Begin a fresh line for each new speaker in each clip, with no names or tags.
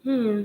Hmm.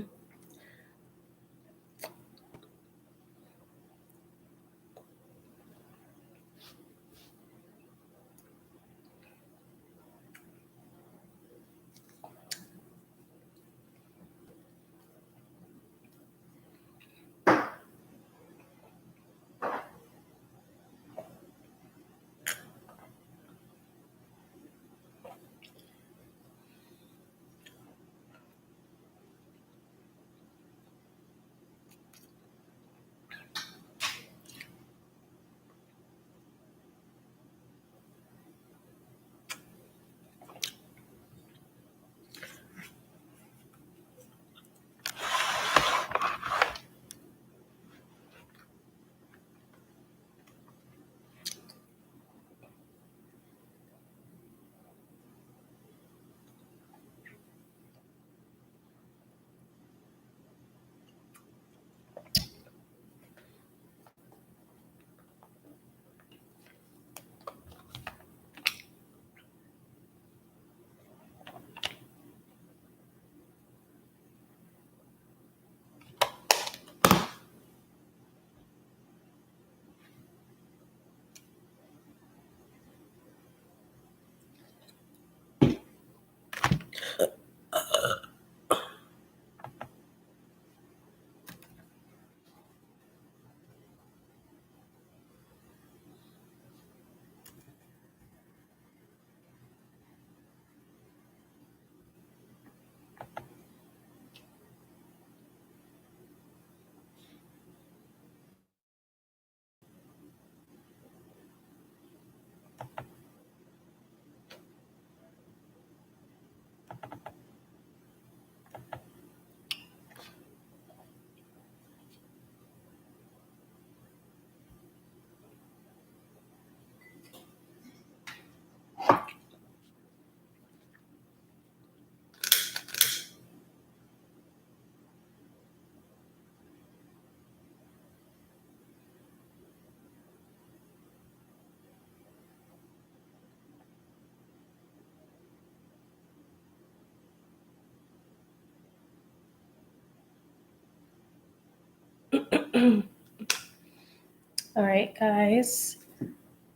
All right, guys,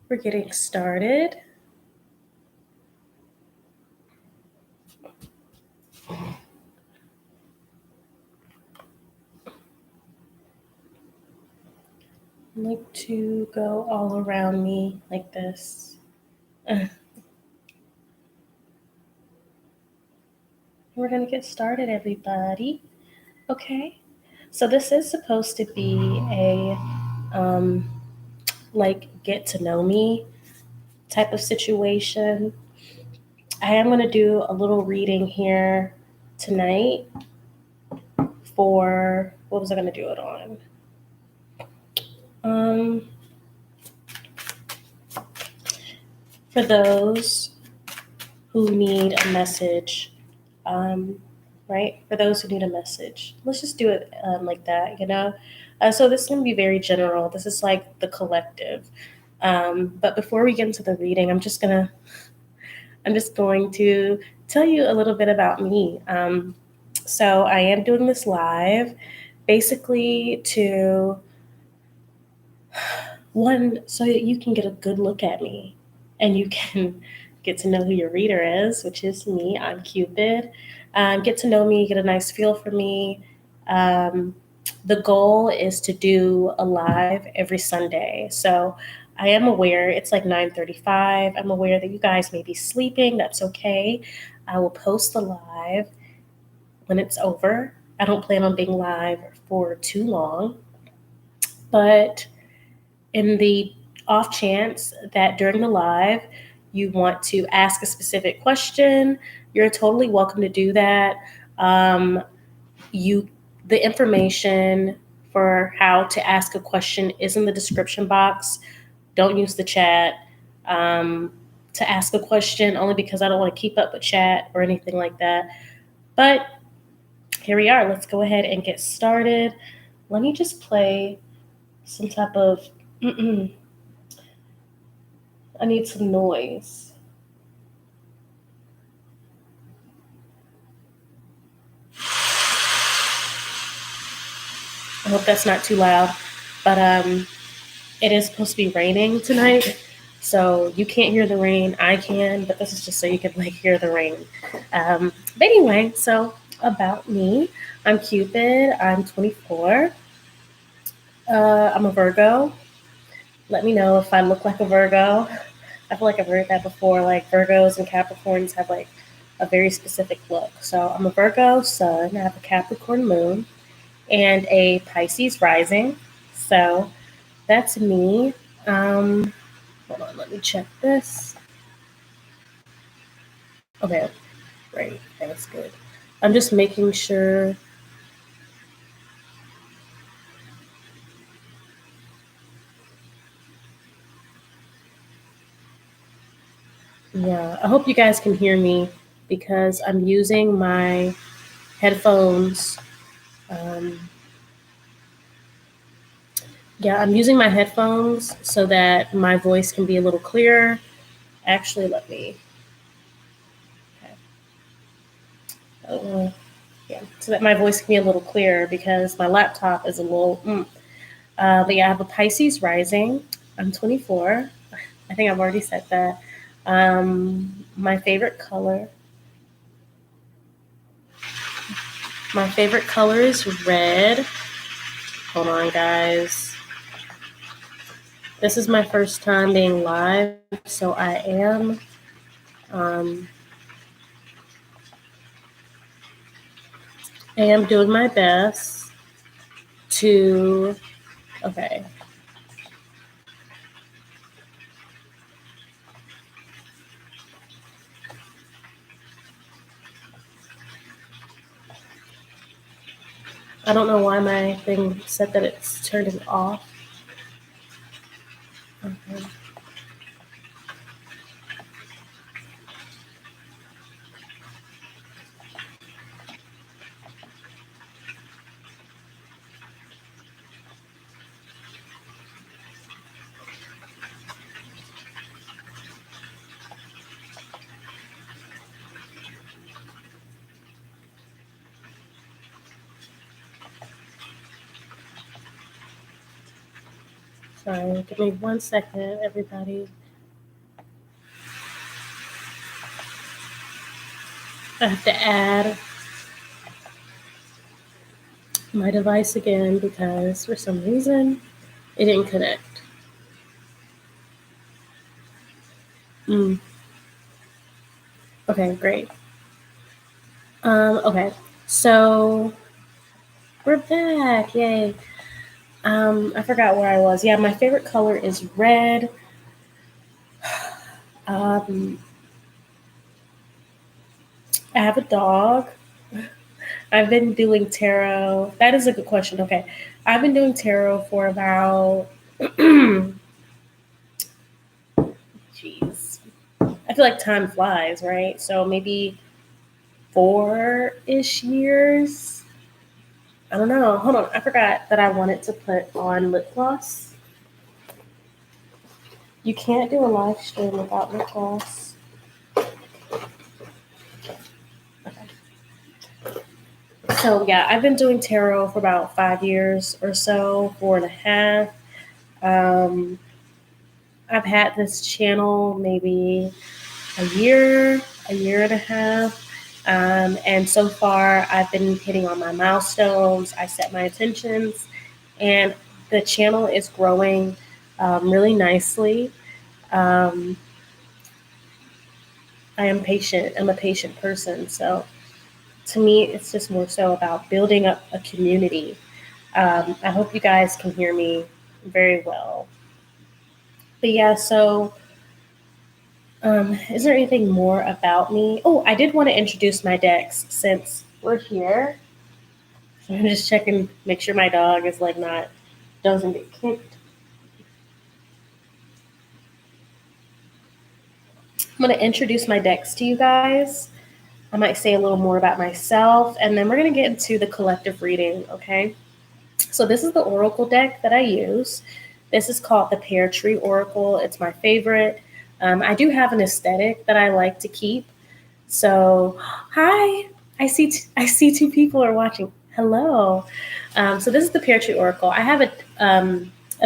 we're getting started. I like to go all around me like this. We're gonna get started, everybody. Okay. So this is supposed to be a like get to know me type of situation. I am gonna do a little reading here tonight for what was I gonna do it on? Um, for those who need a message, um, right? For those who need a message, let's just do it like that, you know. So this is gonna be very general. This is like the collective. But before we get into the reading, I'm just going to tell you a little bit about me. So I am doing this live, basically to one, so that you can get a good look at me and you can get to know who your reader is, which is me. I'm Cupid. Get to know me, get a nice feel for me. Um, the goal is to do a live every Sunday. So I am aware it's like 9:35. I'm aware that you guys may be sleeping. That's okay. I will post the live when it's over. I don't plan on being live for too long, but in the off chance that during the live you want to ask a specific question, you're totally welcome to do that. Um, you the information for how to ask a question is in the description box. Don't use the chat to ask a question only because I don't want to keep up with chat or anything like that. But here we are. Let's go ahead and get started. Let me just play some type of I need some noise. I hope that's not too loud. But it is supposed to be raining tonight. So you can't hear the rain. I can, but this is just so you can like hear the rain. But anyway, so about me, I'm Cupid. I'm 24. I'm a Virgo. Let me know if I look like a Virgo. I feel like I've heard that before. Like Virgos and Capricorns have like a very specific look. So I'm a Virgo sun. I have a Capricorn moon and a Pisces rising. So that's me. Hold on, let me check this. Okay, right, that's good. I'm just making sure. Yeah, I hope you guys can hear me because I'm using my headphones. Um, yeah, I'm using my headphones so that my voice can be a little clearer. Actually, let me. Okay. Yeah, so that my voice can be a little clearer because my laptop is a little. But yeah, I have a Pisces rising. I'm 24. I think I've already said that. My favorite color. My favorite color is red. Hold on, guys. This is my first time being live, so um, I am doing my best to. Okay. I don't know why my thing said that it's turning off. Okay. Sorry, give me 1 second, everybody. I have to add my device again because for some reason it didn't connect. Mm. Okay, great. Okay, so we're back. Yay. I forgot where I was. Yeah, my favorite color is red. Um, I have a dog. I've been doing tarot. That is a good question. Okay. I've been doing tarot for about, jeez, I feel like time flies, right? So maybe 4-ish years. I don't know. Hold on. I forgot that I wanted to put on lip gloss. You can't do a live stream without lip gloss. So yeah, I've been doing tarot for about 5 years or so, 4.5. Um, I've had this channel maybe a year and a half. And so far, I've been hitting on my milestones. I set my intentions, and the channel is growing really nicely. Um, I am patient. I'm a patient person. So to me, it's just more so about building up a community. I hope you guys can hear me very well. But yeah, so is there anything more about me? Oh, I did want to introduce my decks since we're here. So I'm just checking, make sure my dog is like not doesn't get kicked. I'm gonna introduce my decks to you guys. I might say a little more about myself, and then we're gonna get into the collective reading. Okay. So this is the Oracle deck that I use. This is called the Pear Tree Oracle. It's my favorite. I do have an aesthetic that I like to keep. So, hi, I see two people are watching. Hello. So this is the Pear Tree Oracle. I have a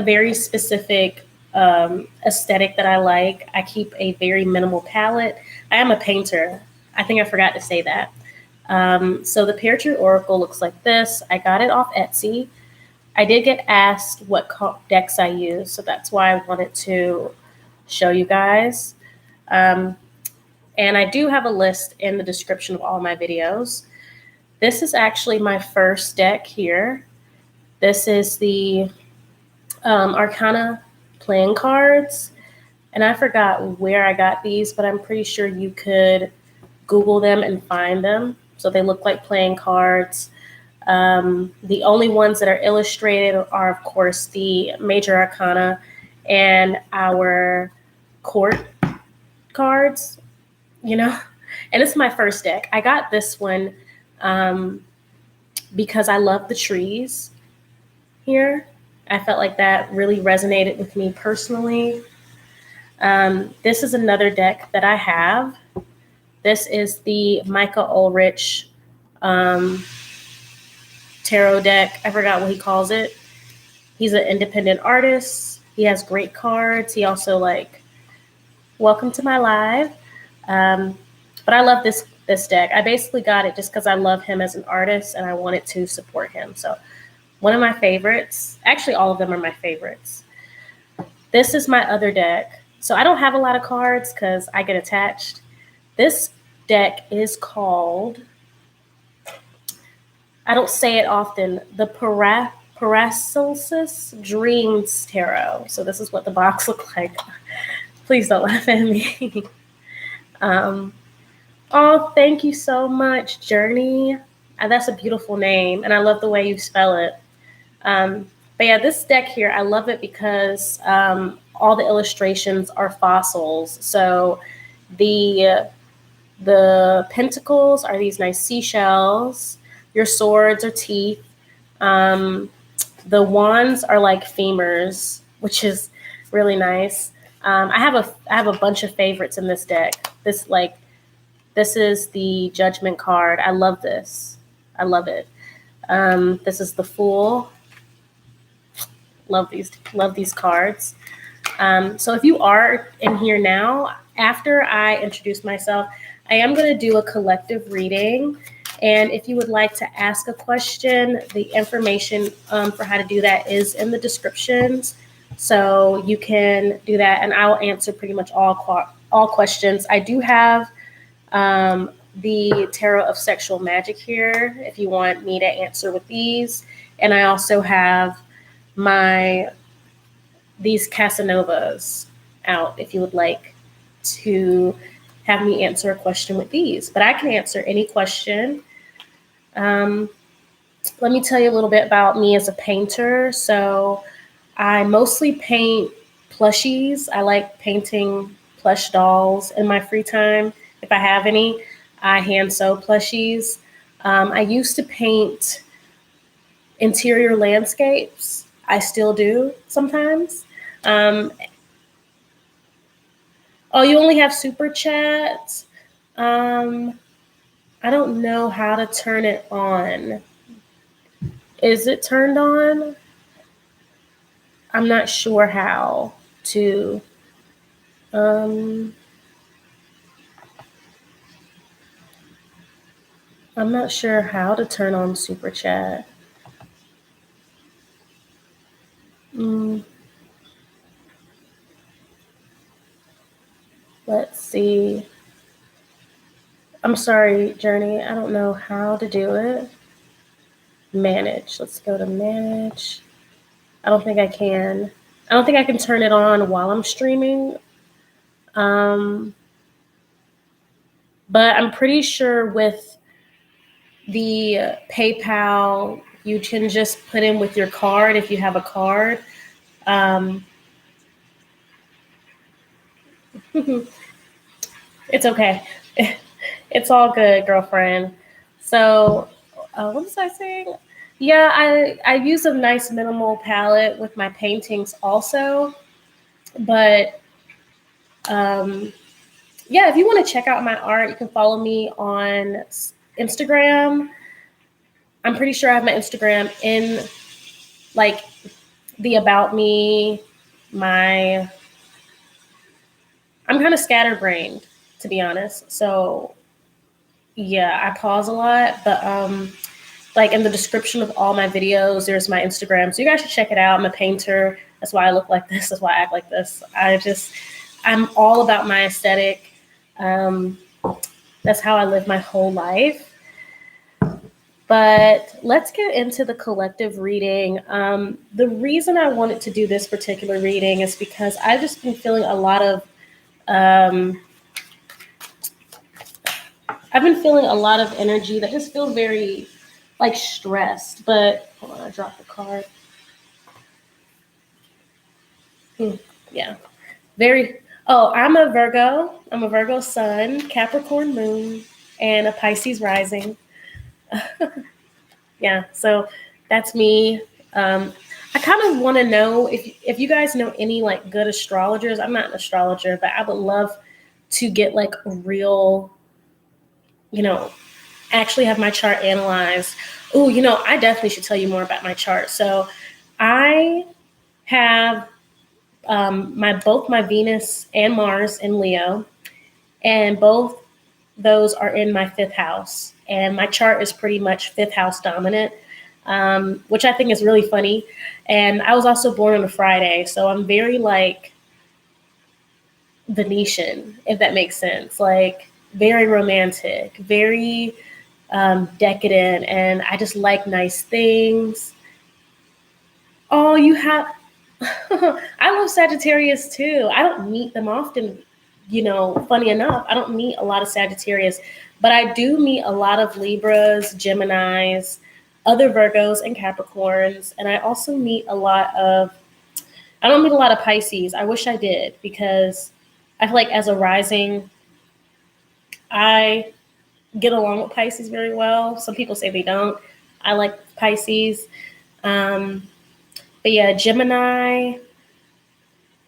very specific aesthetic that I like. I keep a very minimal palette. I am a painter. I think I forgot to say that. So the Pear Tree Oracle looks like this. I got it off Etsy. I did get asked what decks I use, so that's why I wanted to show you guys. Um, and I do have a list in the description of all my videos. This is actually my first deck here. This is the Arcana playing cards. And I forgot where I got these, but I'm pretty sure you could Google them and find them. So they look like playing cards. The only ones that are illustrated are, of course, the Major Arcana and our court cards, you know? And it's my first deck. I got this one because I love the trees here. I felt like that really resonated with me personally. This is another deck that I have. This is the Micah Ulrich tarot deck. I forgot what he calls it. He's an independent artist. He has great cards. He also welcome to my live. But I love this deck. I basically got it just because I love him as an artist and I wanted to support him. So one of my favorites, actually all of them are my favorites. This is my other deck. So I don't have a lot of cards because I get attached. This deck is called, I don't say it often, the Paracelsus Dreams Tarot. So this is what the box looks like. Please don't laugh at me. Oh, thank you so much, Journey. That's a beautiful name, and I love the way you spell it. But yeah, this deck here, I love it because all the illustrations are fossils. So the pentacles are these nice seashells. Your swords are teeth. The wands are like femurs, which is really nice. I have a bunch of favorites in this deck. This is the Judgment card. I love this. I love it. This is the Fool. Love these cards. So if you are in here now, after I introduce myself, I am going to do a collective reading. And if you would like to ask a question, the information for how to do that is in the descriptions. So you can do that, and I will answer pretty much all questions. I do have the Tarot of Sexual Magic here if you want me to answer with these. And I also have these Casanovas out if you would like to have me answer a question with these. But I can answer any question. Let me tell you a little bit about me as a painter. So I mostly paint plushies. I like painting plush dolls in my free time. If I have any, I hand sew plushies. I used to paint interior landscapes. I still do sometimes. Oh, you only have super chats? I don't know how to turn it on. Is it turned on? I'm not sure how to. I'm not sure how to turn on super chat. Let's see. I'm sorry, Journey. I don't know how to do it. Manage. Let's go to manage. I don't think I can. I don't think I can turn it on while I'm streaming. But I'm pretty sure with the PayPal, you can just put in with your card if you have a card. It's okay. It's all good, girlfriend. So, what was I saying? Yeah, I use a nice minimal palette with my paintings also. But yeah, if you want to check out my art, you can follow me on Instagram. I'm pretty sure I have my Instagram in like the about me, I'm kind of scatterbrained, to be honest. So yeah, I pause a lot, but like in the description of all my videos, there's my Instagram. So you guys should check it out. I'm a painter. That's why I look like this. That's why I act like this. I'm all about my aesthetic. That's how I live my whole life. But let's get into the collective reading. The reason I wanted to do this particular reading is because I've just been feeling a lot of, I've been feeling a lot of energy that just feels very like stressed. But hold on, I dropped the card. Yeah, very. Oh, I'm a Virgo. I'm a Virgo sun, Capricorn moon, and a Pisces rising. Yeah, so that's me. I kind of want to know if you guys know any like good astrologers. I'm not an astrologer, but I would love to get like a real, actually have my chart analyzed. Oh, I definitely should tell you more about my chart. So I have both my Venus and Mars in Leo, and both those are in my fifth house. And my chart is pretty much fifth house dominant, which I think is really funny. And I was also born on a Friday, so I'm very like Venetian, if that makes sense. Like very romantic, very decadent, and I just like nice things. Oh, you have. I love Sagittarius too. I don't meet them often, funny enough. I don't meet a lot of Sagittarius, but I do meet a lot of Libras, Geminis, other Virgos, and Capricorns. And I also meet I don't meet a lot of Pisces. I wish I did, because I feel like as a rising, I get along with Pisces very well. Some people say they don't. I like Pisces. But yeah, Gemini.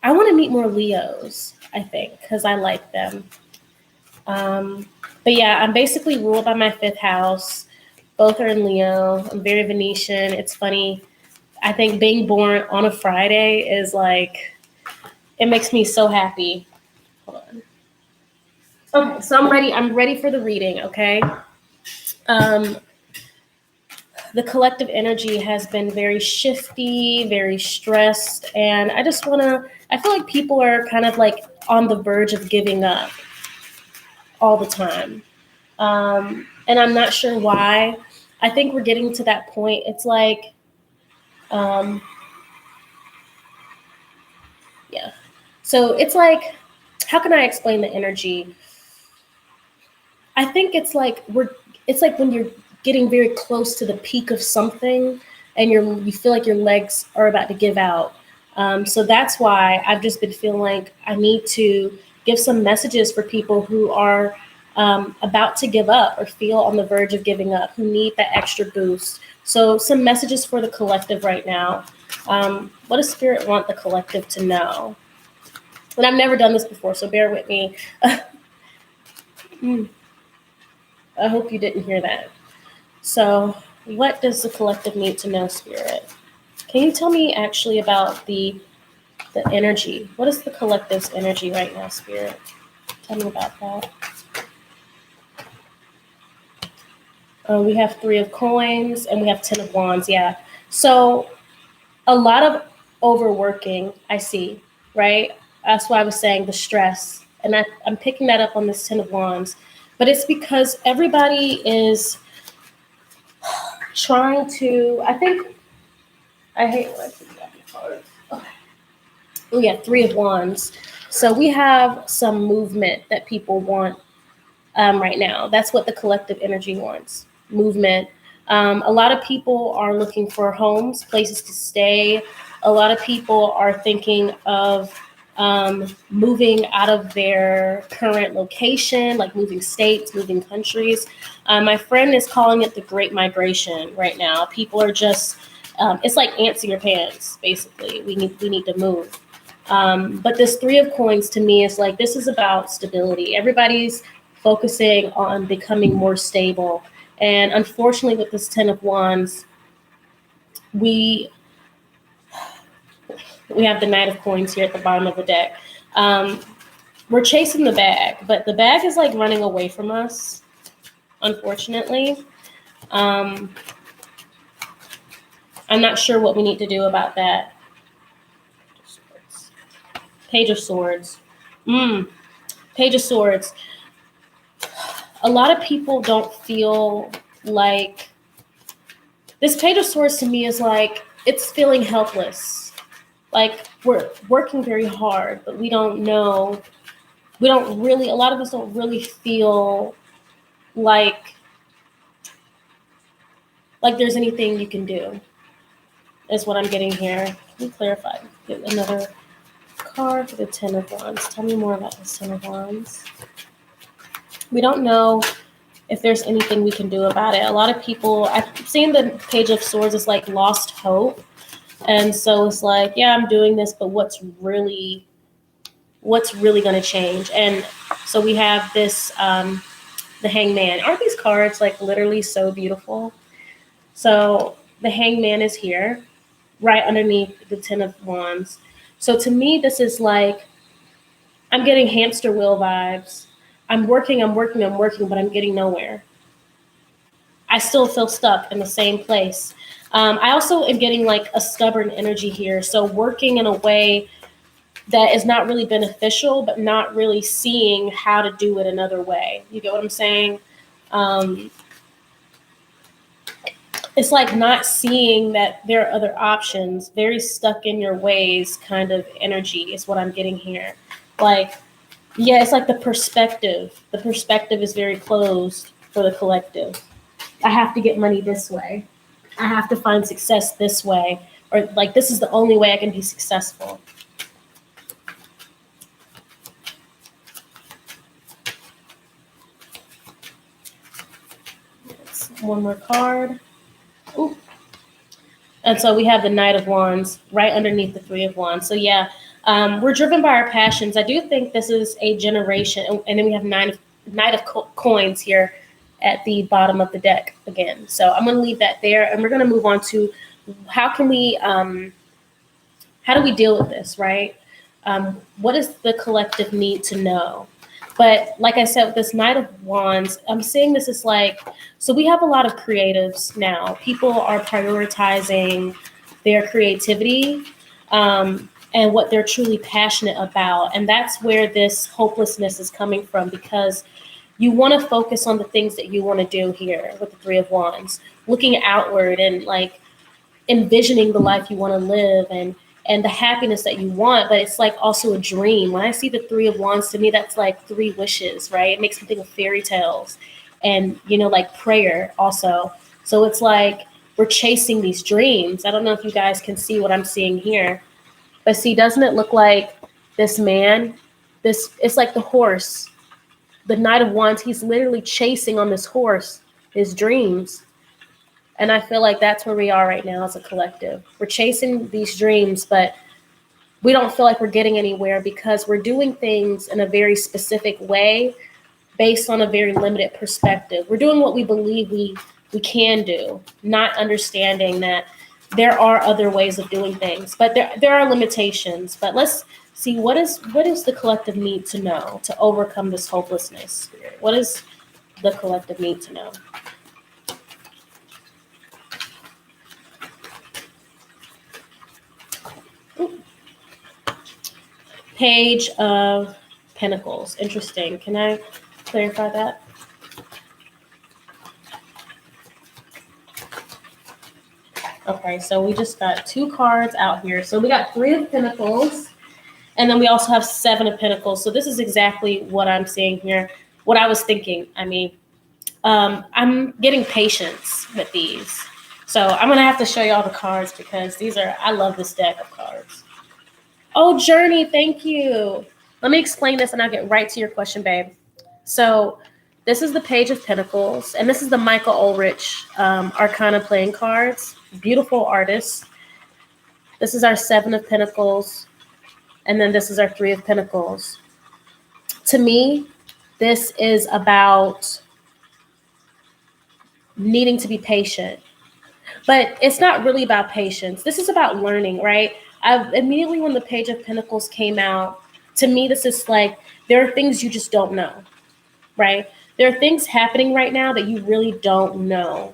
I want to meet more Leos, I think, because I like them. But yeah, I'm basically ruled by my fifth house. Both are in Leo. I'm very Venetian. It's funny. I think being born on a Friday is like, it makes me so happy. Hold on. Okay, so I'm ready. I'm ready for the reading, okay? The collective energy has been very shifty, very stressed, and I feel like people are kind of like on the verge of giving up all the time. And I'm not sure why. I think we're getting to that point. It's like, yeah. So it's like, how can I explain the energy? I think it's like when you're getting very close to the peak of something, and you feel like your legs are about to give out. So that's why I've just been feeling like I need to give some messages for people who are about to give up or feel on the verge of giving up, who need that extra boost. So some messages for the collective right now. What does Spirit want the collective to know? And I've never done this before, so bear with me. I hope you didn't hear that. So what does the collective need to know, Spirit? Can you tell me actually about the energy? What is the collective's energy right now, Spirit? Tell me about that. We have 3 of coins and we have 10 of wands. Yeah. So a lot of overworking, I see, right? That's why I was saying the stress. And I'm picking that up on this 10 of wands. But it's because everybody is trying to, I hate when I pick up the cards. Okay. Oh yeah, 3 of wands. So we have some movement that people want right now. That's what the collective energy wants. Movement. A lot of people are looking for homes, places to stay. A lot of people are thinking of moving out of their current location, like moving states, moving countries. My friend is calling it the Great Migration right now. People are just, it's like ants in your pants, basically. We need to move. But this 3 of coins to me is like, this is about stability. Everybody's focusing on becoming more stable. And unfortunately, with this Ten of Wands, we have the Knight of Coins here at the bottom of the deck. We're chasing the bag, but the bag is like running away from us, unfortunately. I'm not sure what we need to do about that. Page of Swords. Page of Swords. A lot of people don't feel like this Page of Swords to me is like it's feeling helpless. Like we're working very hard, but we don't know. We don't really, a lot of us don't really feel like there's anything you can do, is what I'm getting here. Can we clarify? Get another card for the Ten of Wands. Tell me more about this Ten of Wands. We don't know if there's anything we can do about it. A lot of people, I've seen the Page of Swords as like lost hope. And so it's like, yeah, I'm doing this, but what's really going to change? And so we have this, the Hangman. Aren't these cards like literally so beautiful? So the Hangman is here, right underneath the Ten of Wands. So to me, this is like, I'm getting hamster wheel vibes. I'm working, but I'm getting nowhere. I still feel stuck in the same place. I also am getting like a stubborn energy here. So working in a way that is not really beneficial, but not really seeing how to do it another way. You get what I'm saying? It's like not seeing that there are other options, very stuck in your ways kind of energy is what I'm getting here. Like, yeah, it's like the perspective. The perspective is very closed for the collective. I have to get money this way. I have to find success this way. Or like, this is the only way I can be successful. One more card. Ooh. And so we have the Knight of Wands right underneath the Three of Wands. So yeah, we're driven by our passions. I do think this is a generation. And then we have Knight of Coins here at the bottom of the deck again. So I'm going to leave that there. And we're going to move on to how do we deal with this, right? What does the collective need to know? But like I said, with this Knight of Wands, I'm seeing this as like, so we have a lot of creatives now. People are prioritizing their creativity and what they're truly passionate about. And that's where this hopelessness is coming from, because you want to focus on the things that you want to do here with the Three of Wands, looking outward and like envisioning the life you want to live and the happiness that you want, but it's like also a dream. When I see the Three of Wands, to me, that's like three wishes, right? It makes me think of fairy tales and, like prayer also. So it's like we're chasing these dreams. I don't know if you guys can see what I'm seeing here, but see, doesn't it look like this man? It's like the horse, the Knight of Wands. He's literally chasing on this horse, his dreams. And I feel like that's where we are right now as a collective. We're chasing these dreams, but we don't feel like we're getting anywhere because we're doing things in a very specific way based on a very limited perspective. We're doing what we believe we can do, not understanding that there are other ways of doing things, but there are limitations. But let's see, what is the collective need to know to overcome this hopelessness? What is the collective need to know? Page of Pentacles. Interesting. Can I clarify that? Okay, so we just got two cards out here. So we got Three of Pentacles, and then we also have Seven of Pentacles. So this is exactly what I'm seeing here, what I was thinking. I mean, I'm getting patience with these. So I'm going to have to show you all the cards because I love this deck of cards. Oh, Journey, thank you. Let me explain this and I'll get right to your question, babe. So this is the Page of Pentacles, and this is the Michael Ulrich Arcana playing cards. Beautiful artist. This is our Seven of Pentacles, and then this is our Three of Pentacles. To me, this is about needing to be patient. But it's not really about patience. This is about learning, right? I immediately when the Page of Pentacles came out, to me, this is like there are things you just don't know, right? There are things happening right now that you really don't know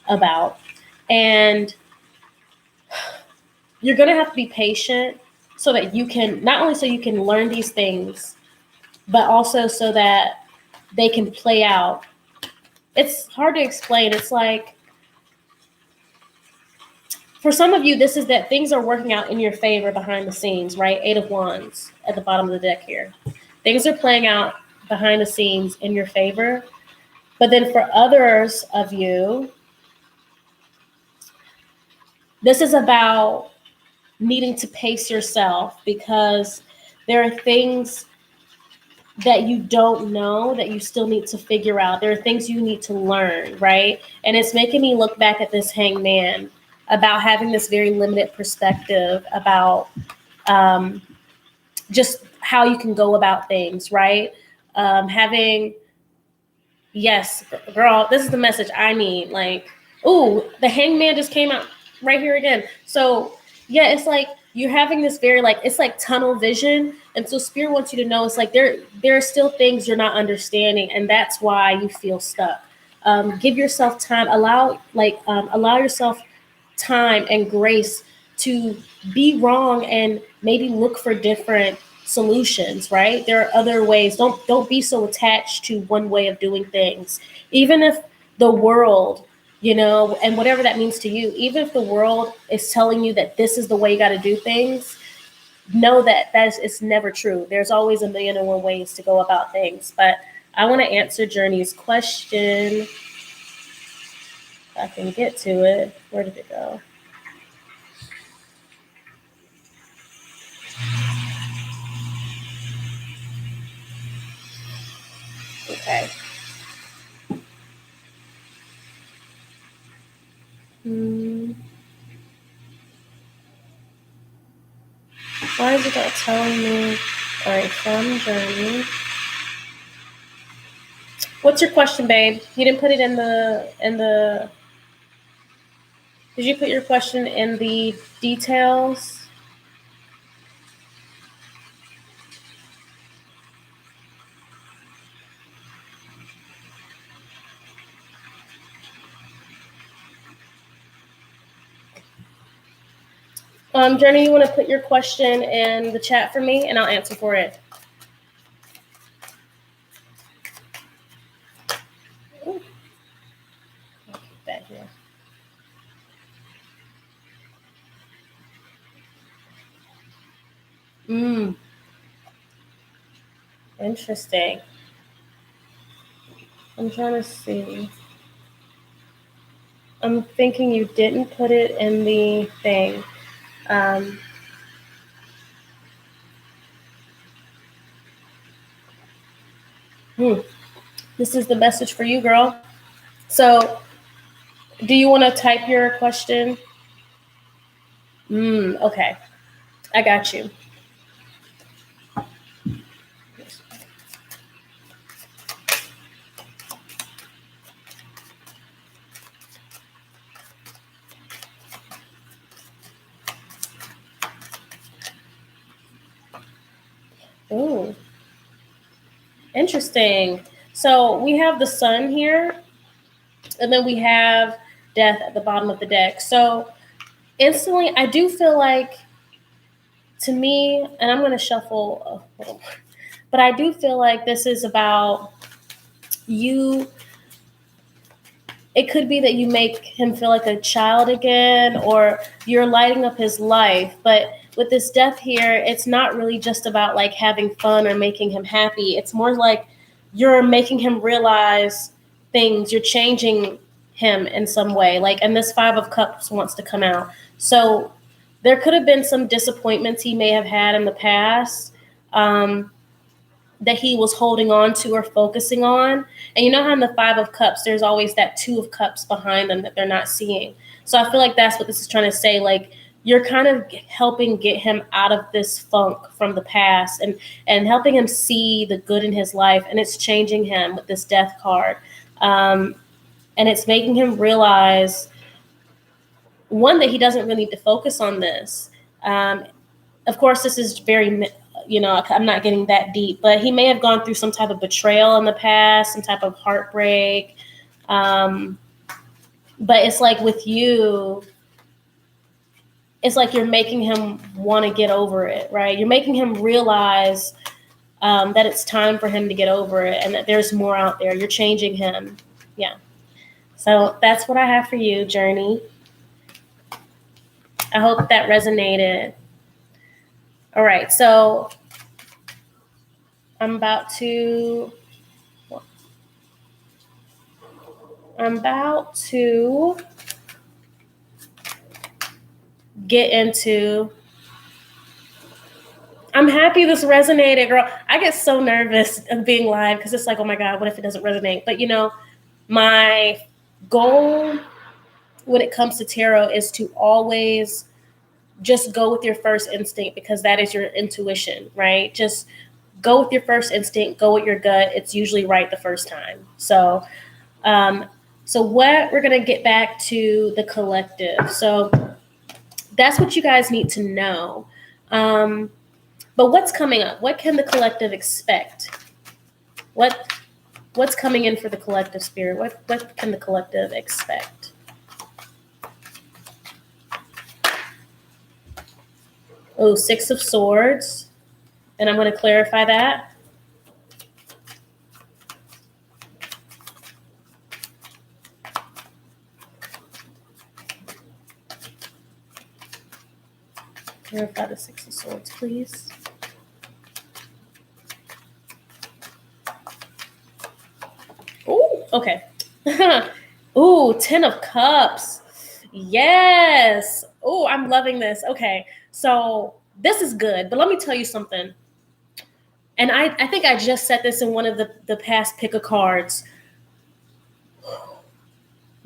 about. And you're going to have to be patient so that you can, not only so you can learn these things, but also so that they can play out. It's hard to explain. It's like, for some of you, this is that things are working out in your favor behind the scenes, right? 8 of Wands at the bottom of the deck here. Things are playing out behind the scenes in your favor. But then for others of you, this is about needing to pace yourself because there are things that you don't know that you still need to figure out. There are things you need to learn, right? And it's making me look back at this Hangman about having this very limited perspective about just how you can go about things, right? Having, yes, girl, this is the message I need. Like, ooh, the Hangman just came out right here again. So yeah, it's like you're having this very like it's like tunnel vision, and so Spirit wants you to know it's like there are still things you're not understanding, and that's why you feel stuck. Give yourself time. Allow yourself time and grace to be wrong and maybe look for different solutions, right? There are other ways. Don't be so attached to one way of doing things. Even if the world, and whatever that means to you, even if the world is telling you that this is the way you got to do things, know that it's never true. There's always a million and one ways to go about things. But I want to answer Journey's question. If I can get to it. Where did it go? Okay. Why is it not telling me? All right, from Journey. What's your question, babe? You didn't put it in the. Did you put your question in the details? Journey, you want to put your question in the chat for me, and I'll answer for it. Ooh. I'll keep that here. Interesting. I'm trying to see. I'm thinking you didn't put it in the thing. This is the message for you, girl. So, do you want to type your question? Okay. I got you. Ooh. Interesting. So we have the sun here, and then we have death at the bottom of the deck. So instantly, I do feel like, to me, and I'm going to shuffle a little more, but I do feel like this is about you. It could be that you make him feel like a child again, or you're lighting up his life. But with this death here, it's not really just about like having fun or making him happy. It's more like you're making him realize things. You're changing him in some way. Like, and this 5 of Cups wants to come out. So there could have been some disappointments he may have had in the past. That he was holding on to or focusing on. And you know how in the 5 of Cups, there's always that 2 of Cups behind them that they're not seeing. So I feel like that's what this is trying to say. Like, you're kind of helping get him out of this funk from the past and helping him see the good in his life. And it's changing him with this death card. And it's making him realize, one, that he doesn't really need to focus on this. Of course, this is very, I'm not getting that deep, but he may have gone through some type of betrayal in the past, some type of heartbreak. But it's like with you, it's like you're making him want to get over it, right? You're making him realize that it's time for him to get over it and that there's more out there. You're changing him. Yeah. So that's what I have for you, Journey. I hope that resonated. All right. So I'm about to get into. I'm happy this resonated, girl. I get so nervous of being live because it's like, oh my God, what if it doesn't resonate? But my goal when it comes to tarot is to always just go with your first instinct, because that is your intuition, right? Just go with your first instinct, go with your gut. It's usually right the first time. So what we're going to get back to the collective. So that's what you guys need to know. But what's coming up? What can the collective expect? What's coming in for the collective, spirit? What can the collective expect? Oh, Six of Swords. And I'm going to clarify that. Clarify the Six of Swords, please. Oh, okay. Ooh, Ten of Cups. Yes. Oh, I'm loving this. Okay. So this is good, but let me tell you something. And I think I just said this in one of the past pick of cards.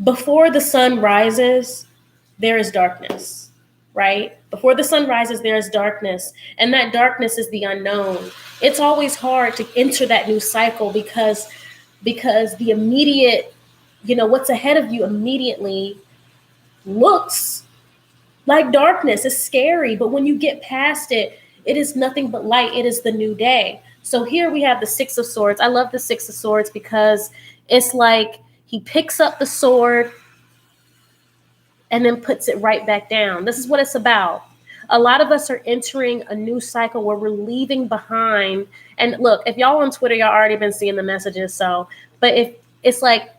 Before the sun rises, there is darkness, right? Before the sun rises, there is darkness. And that darkness is the unknown. It's always hard to enter that new cycle because the immediate, what's ahead of you immediately looks like darkness. It's scary. But when you get past it, it is nothing but light. It is the new day. So here we have the Six of Swords. I love the Six of Swords because it's like he picks up the sword and then puts it right back down. This is what it's about. A lot of us are entering a new cycle where we're leaving behind. And look, if y'all on Twitter, y'all already been seeing the messages. But if it's like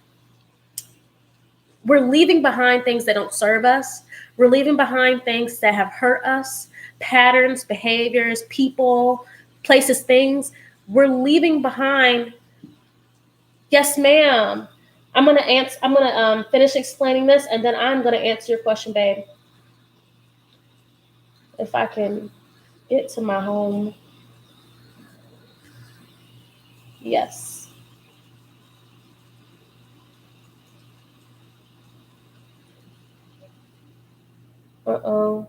we're leaving behind things that don't serve us. We're leaving behind things that have hurt us, patterns, behaviors, people, places, things. We're leaving behind. Yes, ma'am. I'm gonna finish explaining this, and then I'm gonna answer your question, babe. If I can get to my home. Yes. Uh-oh.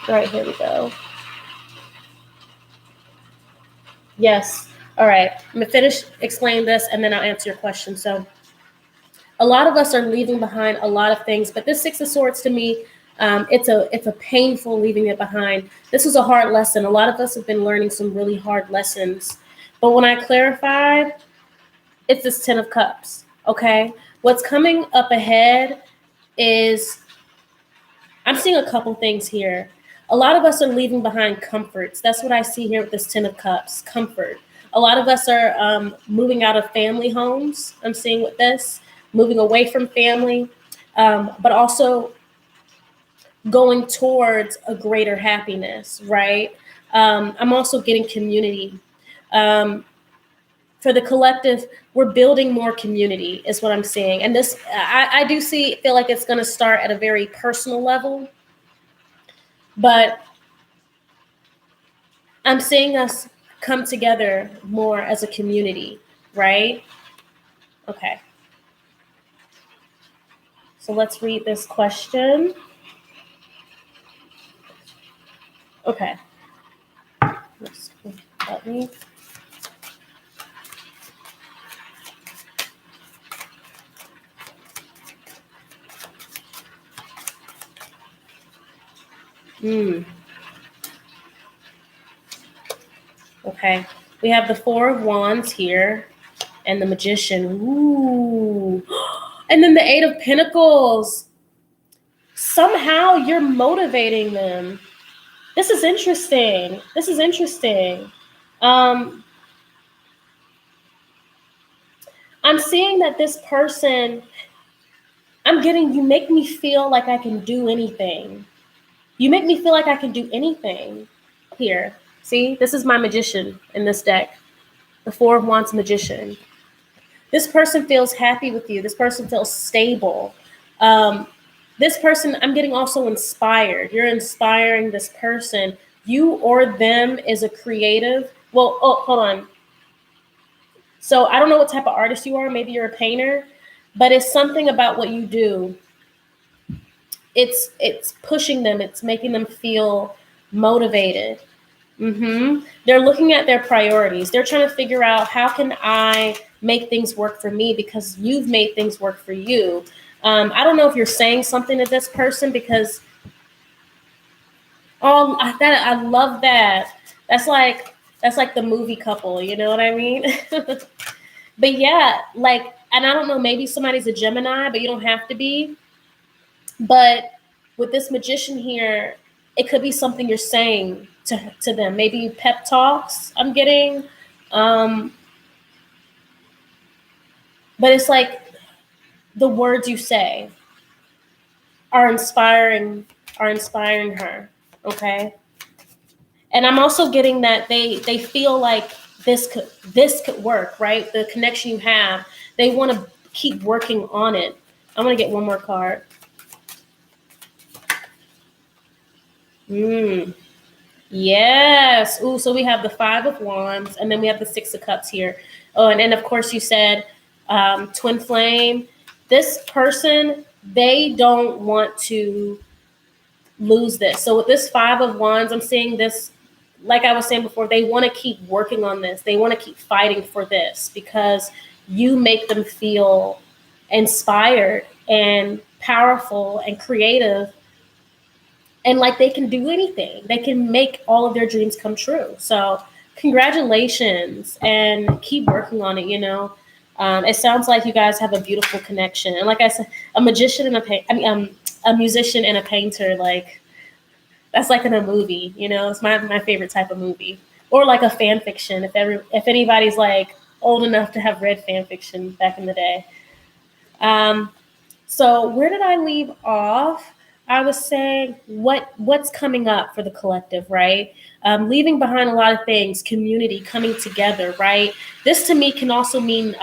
All right, here we go. Yes. All right. I'm going to finish explaining this, and then I'll answer your question. So a lot of us are leaving behind a lot of things, but this Six of Swords to me, it's a painful leaving it behind. This was a hard lesson. A lot of us have been learning some really hard lessons. But when I clarified, it's this Ten of Cups, okay? What's coming up ahead is, I'm seeing a couple things here. A lot of us are leaving behind comforts. That's what I see here with this Ten of Cups, comfort. A lot of us are moving out of family homes. I'm seeing with this, moving away from family, but also going towards a greater happiness, right? I'm also getting community. For the collective, we're building more community is what I'm seeing. And this, I do feel like it's going to start at a very personal level, but I'm seeing us come together more as a community, right? Okay. So let's read this question. Okay. Let me. Mm. Okay. We have the Four of Wands here and the Magician. Ooh. And then the Eight of Pentacles. Somehow you're motivating them. This is interesting. This is interesting. Um, I'm seeing that this person, I'm getting, you make me feel like I can do anything. You make me feel like I can do anything. Here, see, this is my Magician in this deck. The Four of Wands Magician. This person feels happy with you. This person feels stable. Um, this person, I'm getting also inspired. You're inspiring this person. You or them is a creative. Well, oh, hold on. So I don't know what type of artist you are. Maybe you're a painter, but it's something about what you do. It's pushing them. It's making them feel motivated. They're looking at their priorities. They're trying to figure out, how can I make things work for me, because you've made things work for you. I don't know if you're saying something to this person, because I love that. That's like the movie couple. You know what I mean? But yeah, like, and I don't know, maybe somebody's a Gemini, but you don't have to be. But with this Magician here, it could be something you're saying to them. Maybe pep talks I'm getting. Um, but it's like the words you say are inspiring her. Okay. And I'm also getting that they feel like this could work, right? The connection you have, they want to keep working on it. I'm gonna get one more card. Mm. Yes. Ooh, so we have the Five of Wands, and then we have the Six of Cups here. Oh, and then of course you said twin flame. This person, they don't want to lose this. So with this Five of Wands, I'm seeing this, like I was saying before, they want to keep working on this. They want to keep fighting for this, because you make them feel inspired and powerful and creative, and like they can do anything. They can make all of their dreams come true. So congratulations, and keep working on it. It sounds like you guys have a beautiful connection. And like I said, a magician and a musician and a painter, like that's like in a movie. It's my favorite type of movie, or like a fan fiction. If anybody's like old enough to have read fan fiction back in the day. Um, so where did I leave off? I was saying what's coming up for the collective, right? Leaving behind a lot of things, community coming together, right? This to me can also mean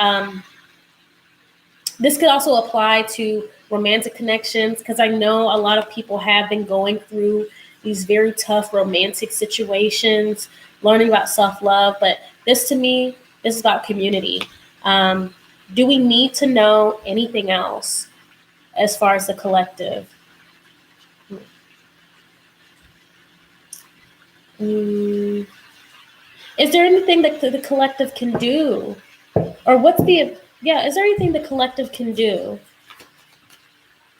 this could also apply to romantic connections, because I know a lot of people have been going through these very tough romantic situations, learning about self-love. But this to me, this is about community. Um, do we need to know anything else as far as the collective? Mm, is there anything that the collective can do? Or is there anything the collective can do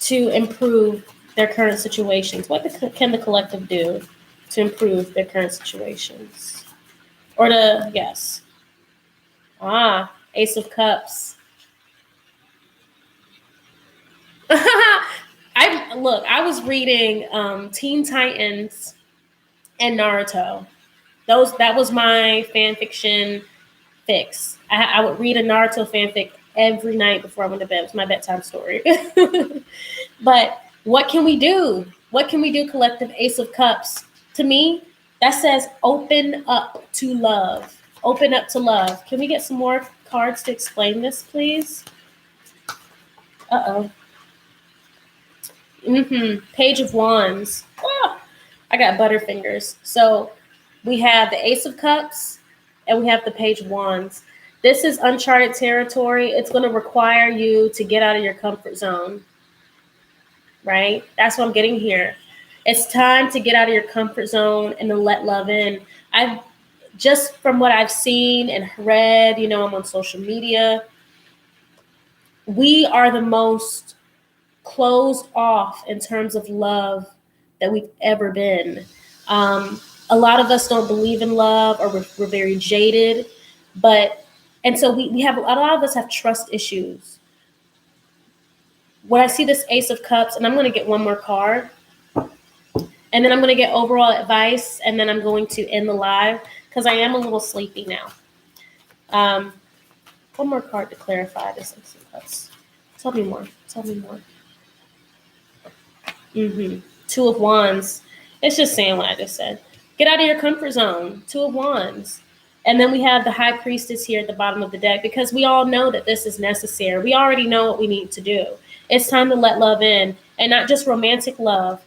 to improve their current situations? Can the collective do to improve their current situations? Yes. Ace of Cups. I was reading Teen Titans and Naruto. That was my fan fiction fix. I would read a Naruto fanfic every night before I went to bed. It was my bedtime story. But what can we do? What can we do, collective? Ace of Cups. To me, that says open up to love. Open up to love. Can we get some more cards to explain this, please? Uh-oh. Page of Wands. Oh, I got butterfingers. So we have the Ace of Cups and we have the Page of Wands. This is uncharted territory. It's going to require you to get out of your comfort zone, right? That's what I'm getting here. It's time to get out of your comfort zone and to let love in. I've just from what I've seen and read, I'm on social media. We are the most closed off in terms of love that we've ever been. A lot of us don't believe in love, or we're very jaded, and so we have, a lot of us have trust issues. When I see this Ace of Cups, and I'm going to get one more card, and then I'm going to get overall advice, and then I'm going to end the live because I am a little sleepy now. One more card to clarify this Ace of Cups. Tell me more. Two of Wands. It's just saying what I just said. Get out of your comfort zone. Two of Wands. And then we have the High Priestess here at the bottom of the deck, because we all know that this is necessary. We already know what we need to do. It's time to let love in, and not just romantic love.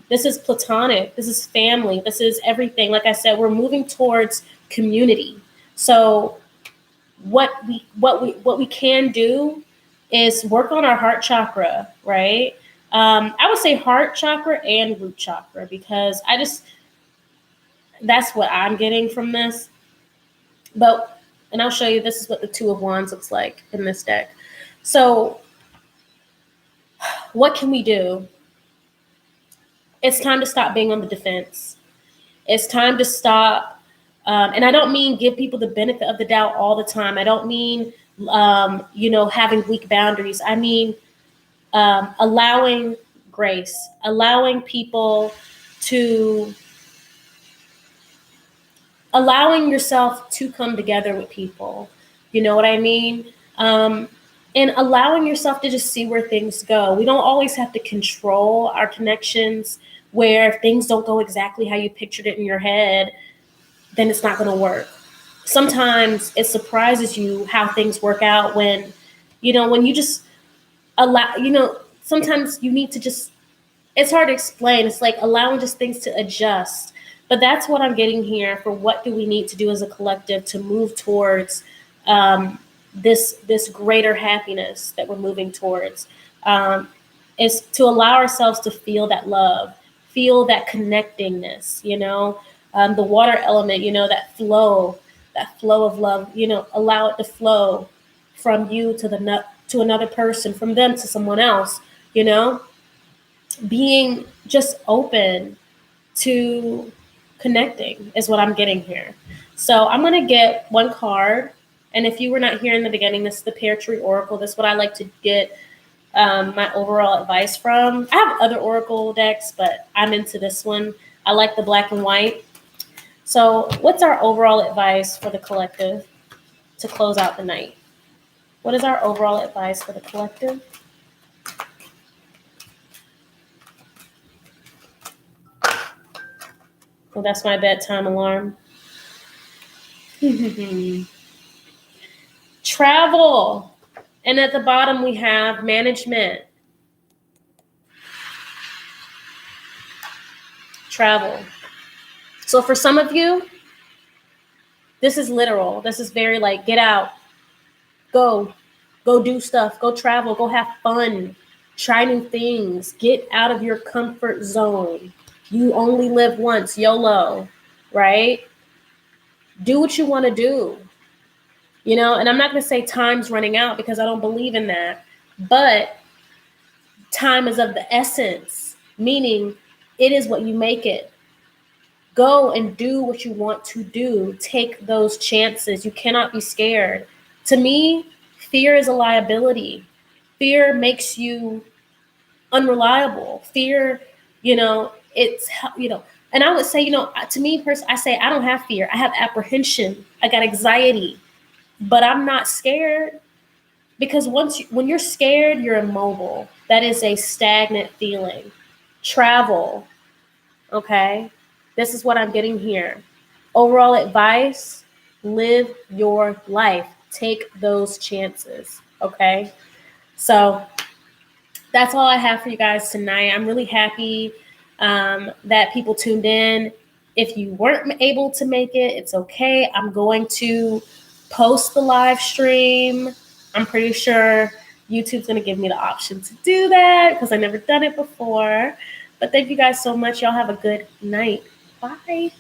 This is platonic. This is family. This is everything. Like I said, we're moving towards community. So what we can do is work on our heart chakra, right? I would say heart chakra and root chakra, because that's what I'm getting from this. And I'll show you, this is what the Two of Wands looks like in this deck. So what can we do? It's time to stop being on the defense. It's time to stop. And I don't mean give people the benefit of the doubt all the time. I don't mean, having weak boundaries. I mean, allowing grace, allowing yourself to come together with people. You know what I mean? And allowing yourself to just see where things go. We don't always have to control our connections, where if things don't go exactly how you pictured it in your head, then it's not going to work. Sometimes it surprises you how things work out when you just allow, sometimes you need to just, it's hard to explain. It's like allowing just things to adjust. But that's what I'm getting here for what do we need to do as a collective to move towards this greater happiness that we're moving towards, is to allow ourselves to feel that love, feel that connectingness, the water element, that flow of love, allow it to flow from you to another person, from them to someone else, being just open to connecting is what I'm getting here. So I'm going to get one card. And if you were not here in the beginning, this is the Pear Tree Oracle. This is what I like to get my overall advice from. I have other Oracle decks, but I'm into this one. I like the black and white. So what's our overall advice for the collective to close out the night? What is our overall advice for the collective? Well, that's my bedtime alarm. Travel. And at the bottom, we have management. Travel. So for some of you, this is literal. This is very like, get out, go do stuff, go travel, go have fun, try new things, get out of your comfort zone. You only live once, YOLO, right? Do what you want to do, and I'm not going to say time's running out, because I don't believe in that, but time is of the essence, meaning it is what you make it. Go and do what you want to do. Take those chances. You cannot be scared. To me, fear is a liability. Fear makes you unreliable. Fear, it's, and I would say, to me personally, I say I don't have fear. I have apprehension. I got anxiety, but I'm not scared, because when you're scared, you're immobile. That is a stagnant feeling. Travel. Okay. This is what I'm getting here. Overall advice, live your life. Take those chances. Okay. So that's all I have for you guys tonight. I'm really happy that people tuned in. If you weren't able to make it, it's okay. I'm going to post the live stream. I'm pretty sure YouTube's going to give me the option to do that, because I've never done it before. But thank you guys so much. Y'all have a good night. Bye.